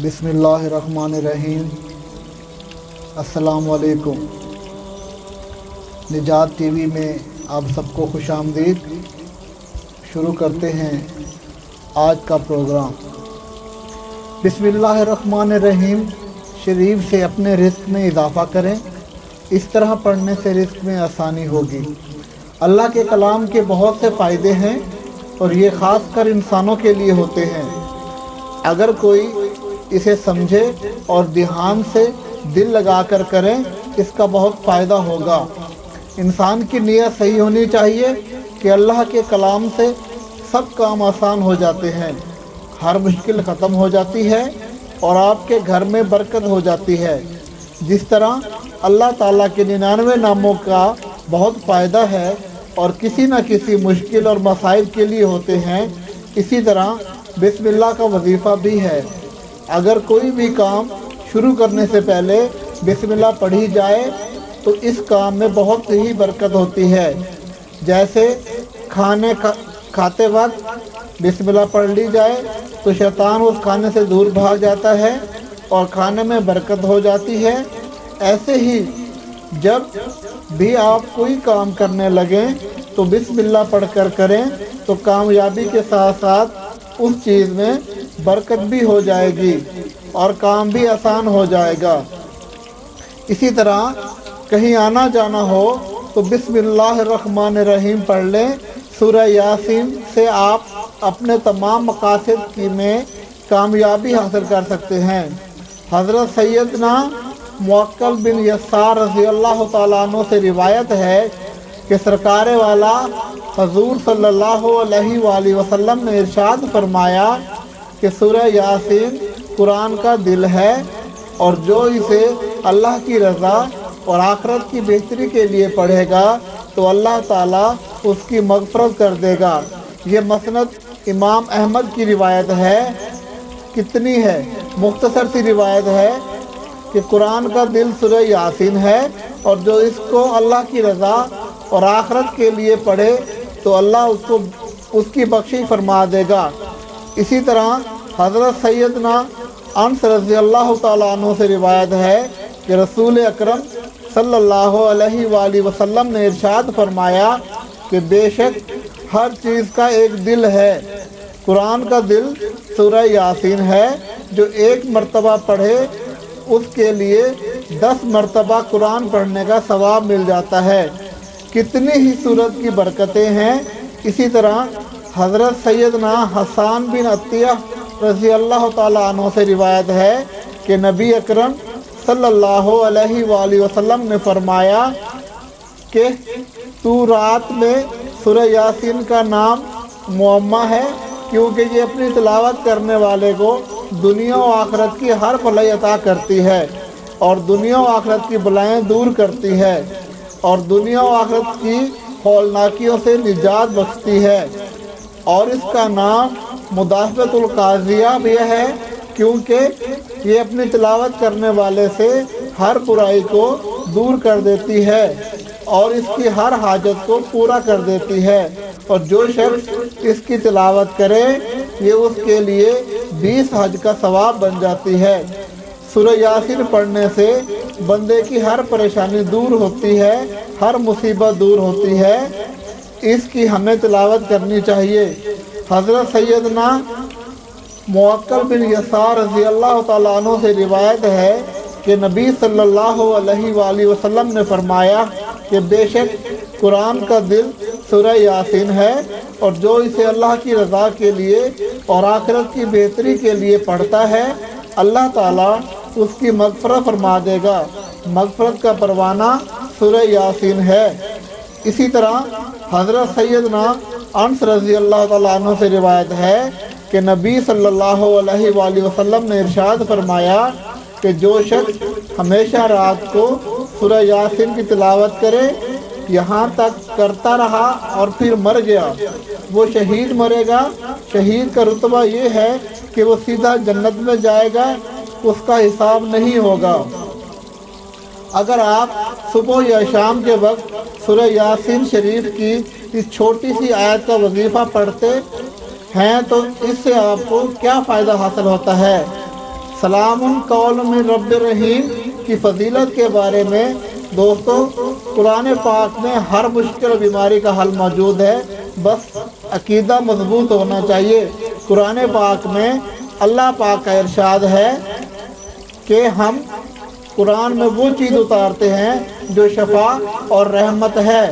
بسم اللہ الرحمن الرحیم۔ السلام علیکم۔ نجات ٹی وی میں آپ سب کو خوش آمدید۔ شروع کرتے ہیں آج کا پروگرام۔ بسم اللہ الرحمن الرحیم شریف سے اپنے رزق میں اضافہ کریں، اس طرح پڑھنے سے رزق میں آسانی ہوگی۔ اللہ کے کلام کے بہت سے فائدے ہیں اور یہ خاص کر انسانوں کے لیے ہوتے ہیں۔ اگر کوئی اسے سمجھے اور دھیان سے دل لگا کر کریں، اس کا بہت فائدہ ہوگا۔ انسان کی نیت صحیح ہونی چاہیے کہ اللہ کے کلام سے سب کام آسان ہو جاتے ہیں، ہر مشکل ختم ہو جاتی ہے اور آپ کے گھر میں برکت ہو جاتی ہے۔ جس طرح اللہ تعالیٰ کے 99 ناموں کا بہت فائدہ ہے اور کسی نہ کسی مشکل اور مسائل کے لیے ہوتے ہیں، اسی طرح بسم اللہ کا وظیفہ بھی ہے۔ اگر کوئی بھی کام شروع کرنے سے پہلے بسم اللہ پڑھی جائے تو اس کام میں بہت ہی برکت ہوتی ہے۔ جیسے کھاتے وقت بسم اللہ پڑھ لی جائے تو شیطان اس کھانے سے دور بھاگ جاتا ہے اور کھانے میں برکت ہو جاتی ہے۔ ایسے ہی جب بھی آپ کوئی کام کرنے لگیں تو بسم اللہ پڑھ کر کریں تو کامیابی کے ساتھ ساتھ اس چیز میں برکت بھی ہو جائے گی اور کام بھی آسان ہو جائے گا۔ اسی طرح کہیں آنا جانا ہو تو بسم اللہ الرحمن الرحیم پڑھ لیں۔ سورہ یاسین سے آپ اپنے تمام مقاصد کی میں کامیابی حاصل کر سکتے ہیں۔ حضرت سیدنا معقل بن یسار رضی اللہ تعالیٰ عنہ سے روایت ہے کہ سرکار والا حضور صلی اللہ علیہ وآلہ وسلم نے ارشاد فرمایا کہ سورہ یاسین قرآن کا دل ہے اور جو اسے اللہ کی رضا اور آخرت کی بہتری کے لیے پڑھے گا تو اللہ تعالیٰ اس کی مغفرت کر دے گا۔ یہ مسند امام احمد کی روایت ہے۔ کتنی ہے مختصر سی روایت ہے کہ قرآن کا دل سورہ یاسین ہے اور جو اس کو اللہ کی رضا اور آخرت کے لیے پڑھے تو اللہ اس کی بخشش فرما دے گا۔ اسی طرح حضرت سیدنا انس رضی اللہ تعالیٰ عنہ سے روایت ہے کہ رسول اکرم صلی اللہ علیہ وآلہ وسلم نے ارشاد فرمایا کہ بے شک ہر چیز کا ایک دل ہے، قرآن کا دل سورہ یاسین ہے۔ جو ایک مرتبہ پڑھے اس کے لیے 10 مرتبہ قرآن پڑھنے کا ثواب مل جاتا ہے۔ کتنی ہی سورت کی برکتیں ہیں۔ اسی طرح حضرت سیدنا حسان بن عطیہ رضی اللہ تعالیٰ عنہ سے روایت ہے کہ نبی اکرم صلی اللہ علیہ وآلہ وسلم نے فرمایا کہ تو رات میں سورہ یاسین کا نام معمہ ہے، کیونکہ یہ اپنی تلاوت کرنے والے کو دنیا و آخرت کی ہر بھلائی عطا کرتی ہے اور دنیا و آخرت کی بلائیں دور کرتی ہے اور دنیا و آخرت کی ہولناکیوں سے نجات بخشتی ہے۔ اور اس کا نام مدافعۃ القاضیہ بھی ہے، کیونکہ یہ اپنی تلاوت کرنے والے سے ہر برائی کو دور کر دیتی ہے اور اس کی ہر حاجت کو پورا کر دیتی ہے۔ اور جو شخص اس کی تلاوت کرے یہ اس کے لیے 20 حج کا ثواب بن جاتی ہے۔ سورہ یاسین پڑھنے سے بندے کی ہر پریشانی دور ہوتی ہے، ہر مصیبت دور ہوتی ہے۔ اس کی ہمیں تلاوت کرنی چاہیے۔ حضرت سیدنا معقل بن یسار رضی اللہ تعالیٰ عنہ سے روایت ہے کہ نبی صلی اللہ علیہ وآلہ وسلم نے فرمایا کہ بے شک قرآن کا دل سورہ یاسین ہے اور جو اسے اللہ کی رضا کے لیے اور آخرت کی بہتری کے لیے پڑھتا ہے اللہ تعالیٰ اس کی مغفرت فرما دے گا۔ مغفرت کا پروانہ سورہ یاسین ہے۔ اسی طرح حضرت سیدنا انس رضی اللہ تعالیٰ عنہ سے روایت ہے کہ نبی صلی اللہ علیہ وآلہ وسلم نے ارشاد فرمایا کہ جو شخص ہمیشہ رات کو سورہ یاسین کی تلاوت کرے یہاں تک کرتا رہا اور پھر مر گیا وہ شہید مرے گا۔ شہید کا رتبہ یہ ہے کہ وہ سیدھا جنت میں جائے گا، اس کا حساب نہیں ہوگا۔ اگر آپ صبح یا شام کے وقت سورہ یاسین شریف کی اس چھوٹی سی آیت کا وظیفہ پڑھتے ہیں تو اس سے آپ کو کیا فائدہ حاصل ہوتا ہے؟ سلام قول من رب رحیم کی فضیلت کے بارے میں دوستو، قرآن پاک میں ہر مشکل و بیماری کا حل موجود ہے، بس عقیدہ مضبوط ہونا چاہیے۔ قرآن پاک میں اللہ پاک کا ارشاد ہے کہ ہم قرآن میں وہ چیز اتارتے ہیں جو شفا اور رحمت ہے۔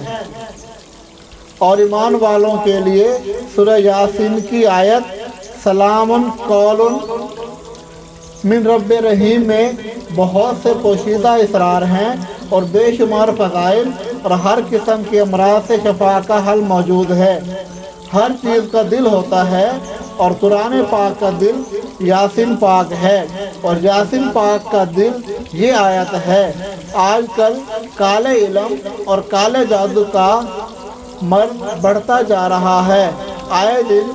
اور ایمان والوں کے لیے سورہ یاسین کی آیت سلام قول من رب رحیم میں بہت سے پوشیدہ اسرار ہیں اور بے شمار فضائل اور ہر قسم کے امراض سے شفا کا حل موجود ہے۔ ہر چیز کا دل ہوتا ہے اور قرآن پاک کا دل یاسین پاک ہے، اور یاسین پاک کا دل یہ آیت ہے۔ آج کل کالے علم اور کالے جادو کا مرض بڑھتا جا رہا ہے۔ آئے دن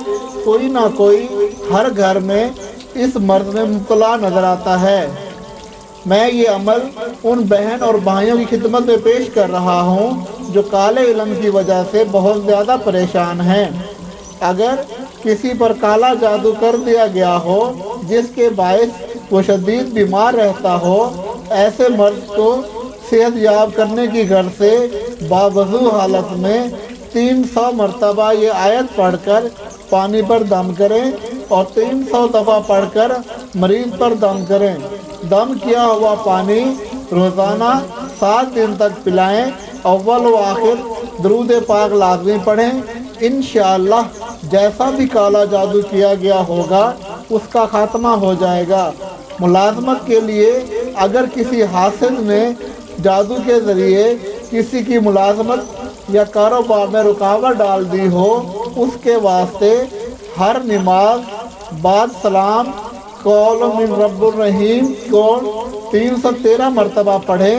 کوئی نہ کوئی ہر گھر میں اس مرض میں مبتلا نظر آتا ہے۔ میں یہ عمل ان بہن اور بھائیوں کی خدمت میں پیش کر رہا ہوں جو کالے علم کی وجہ سے بہت زیادہ پریشان ہیں۔ اگر کسی پر کالا جادو کر دیا گیا ہو جس کے باعث وہ شدید بیمار رہتا ہو، ایسے مرض کو صحت یاب کرنے کی غرض سے باوضو حالت میں 300 مرتبہ یہ آیت پڑھ کر پانی پر دم کریں اور 300 دفعہ پڑھ کر مریض پر دم کریں۔ دم کیا ہوا پانی روزانہ 7 دن تک پلائیں۔ اول و آخر درود پاک لازمی پڑھیں۔ انشاءاللہ جیسا بھی کالا جادو کیا گیا ہوگا اس کا خاتمہ ہو جائے گا۔ ملازمت کے لیے اگر کسی حاسد نے جادو کے ذریعے کسی کی ملازمت یا کاروبار میں رکاوٹ ڈال دی ہو، اس کے واسطے ہر نماز بعد سلام قول من رب الرحیم کو 313 مرتبہ پڑھیں۔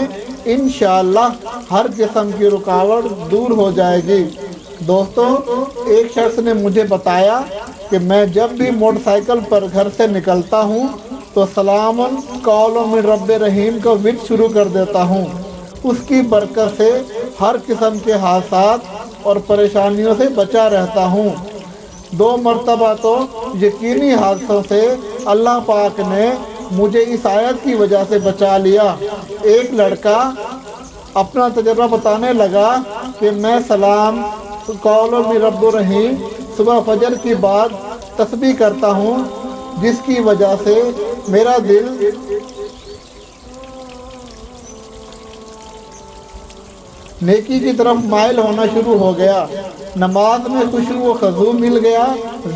انشاءاللہ ہر قسم کی رکاوٹ دور ہو جائے گی۔ دوستو، ایک شخص نے مجھے بتایا کہ میں جب بھی موٹر سائیکل پر گھر سے نکلتا ہوں تو سلام قول من رب رحیم کا ورد شروع کر دیتا ہوں۔ اس کی برکت سے ہر قسم کے حادثات اور پریشانیوں سے بچا رہتا ہوں۔ 2 مرتبہ تو یقینی حادثوں سے اللہ پاک نے مجھے اس آیت کی وجہ سے بچا لیا۔ ایک لڑکا اپنا تجربہ بتانے لگا کہ میں سلام قول من رب الرحیم صبح فجر کی بعد تسبیح کرتا ہوں، جس کی وجہ سے میرا دل نیکی کی طرف مائل ہونا شروع ہو گیا۔ نماز میں خوشبو و خضو مل گیا۔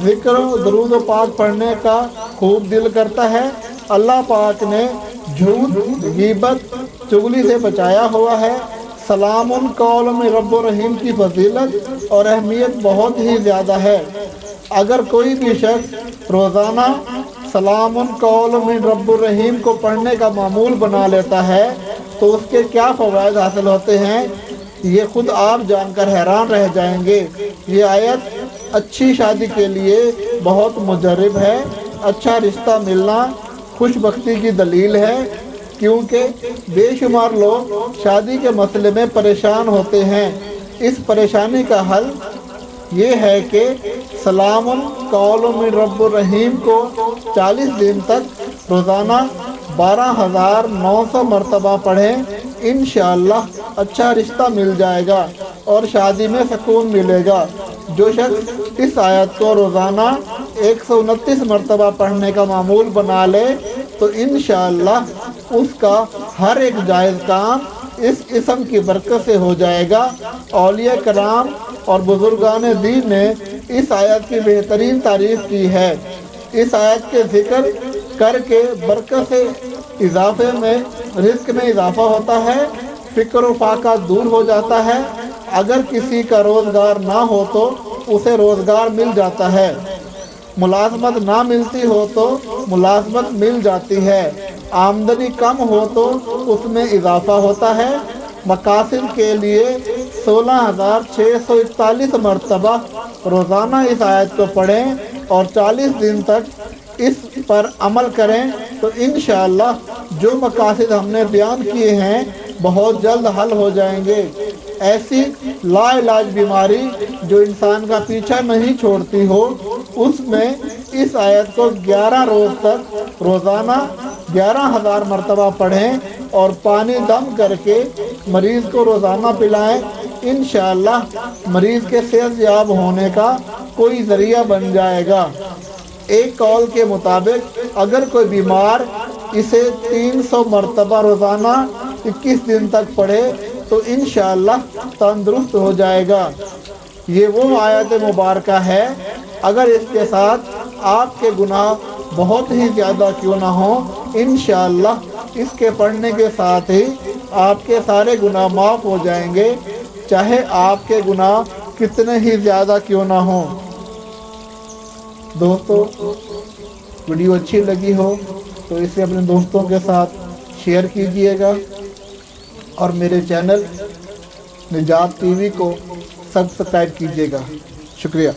ذکر و درود و پاک پڑھنے کا خوب دل کرتا ہے۔ اللہ پاک نے جھوٹ، غیبت، چغلی سے بچایا ہوا ہے۔ سلام قول من رب الرحیم کی فضیلت اور اہمیت بہت ہی زیادہ ہے۔ اگر کوئی بھی شخص روزانہ سلام قول من رب الرحیم کو پڑھنے کا معمول بنا لیتا ہے تو اس کے کیا فوائد حاصل ہوتے ہیں، یہ خود آپ جان کر حیران رہ جائیں گے۔ یہ آیت اچھی شادی کے لیے بہت مجرب ہے۔ اچھا رشتہ ملنا خوش بختی کی دلیل ہے، کیونکہ بے شمار لوگ شادی کے مسئلے میں پریشان ہوتے ہیں۔ اس پریشانی کا حل یہ ہے کہ سلام قول من رب الرحیم کو 40 دن تک روزانہ 12,900 مرتبہ پڑھیں۔ انشاءاللہ اچھا رشتہ مل جائے گا اور شادی میں سکون ملے گا۔ جو شخص اس آیت کو روزانہ 129 مرتبہ پڑھنے کا معمول بنا لے تو انشاءاللہ اس کا ہر ایک جائز کام اس اسم کی برکت سے ہو جائے گا۔ اولیاء کرام اور بزرگان دین نے اس آیت کی بہترین تعریف کی ہے۔ اس آیت کے ذکر کر کے برکت سے اضافے میں رزق میں اضافہ ہوتا ہے، فکر و فاقہ دور ہو جاتا ہے۔ اگر کسی کا روزگار نہ ہو تو اسے روزگار مل جاتا ہے، ملازمت نہ ملتی ہو تو ملازمت مل جاتی ہے، آمدنی کم ہو تو اس میں اضافہ ہوتا ہے۔ مقاصد کے لیے 16,641 مرتبہ روزانہ اس آیت کو پڑھیں اور 40 دن تک اس پر عمل کریں تو انشاءاللہ جو مقاصد ہم نے بیان کیے ہیں بہت جلد حل ہو جائیں گے۔ ایسی لا علاج بیماری جو انسان کا پیچھا نہیں چھوڑتی ہو، اس میں اس آیت کو 11 روز تک روزانہ 11,000 مرتبہ پڑھیں اور پانی دم کر کے مریض کو روزانہ پلائیں، انشاءاللہ مریض کے صحت یاب ہونے کا کوئی ذریعہ بن جائے گا۔ ایک قول کے مطابق اگر کوئی بیمار اسے 300 مرتبہ روزانہ 21 دن تک پڑھے تو انشاءاللہ تندرست ہو جائے گا۔ یہ وہ آیت مبارکہ ہے، اگر اس کے ساتھ آپ کے گناہ بہت ہی زیادہ کیوں نہ ہوں، انشاءاللہ اس کے پڑھنے کے ساتھ ہی آپ کے سارے گناہ معاف ہو جائیں گے، چاہے آپ کے گناہ کتنے ہی زیادہ کیوں نہ ہوں۔ دوستو، ویڈیو اچھی لگی ہو تو اسے اپنے دوستوں کے ساتھ شیئر کیجئے گا اور میرے چینل نجات ٹی وی کو سبسکرائب کیجئے گا۔ شکریہ۔